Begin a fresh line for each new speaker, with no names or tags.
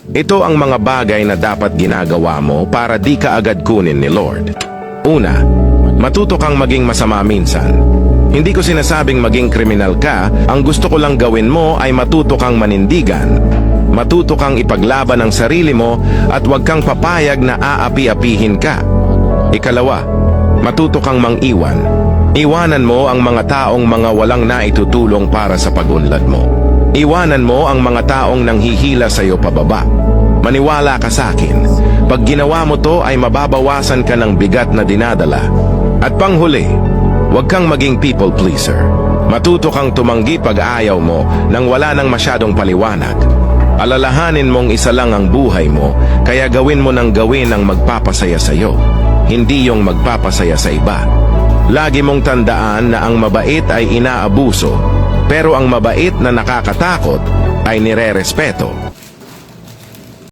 Ito ang mga bagay na dapat ginagawa mo para di ka agad kunin ni Lord. Una, matuto kang maging masama minsan. Hindi ko sinasabing maging kriminal ka, ang gusto ko lang gawin mo ay matuto kang manindigan. Matuto kang ipaglaban ang sarili mo at huwag kang papayag na aapi-apihin ka. Ikalawa, matuto kang mang-iwan. Iwanan mo ang mga taong mga walang naitutulong para sa pag-unlad mo. Iwanan mo ang mga taong nanghihila sa iyo pababa. Maniwala ka sa akin. Pag ginawa mo to ay mababawasan ka ng bigat na dinadala. At panghuli, huwag kang maging people pleaser. Matuto kang tumanggi pag ayaw mo nang wala nang masyadong paliwanag. Alalahanin mong isa lang ang buhay mo, kaya gawin mo ng gawin ang magpapasaya sa iyo, hindi yung magpapasaya sa iba. Lagi mong tandaan na ang mabait ay inaabuso, pero ang mabait na nakakatakot ay nirerespeto.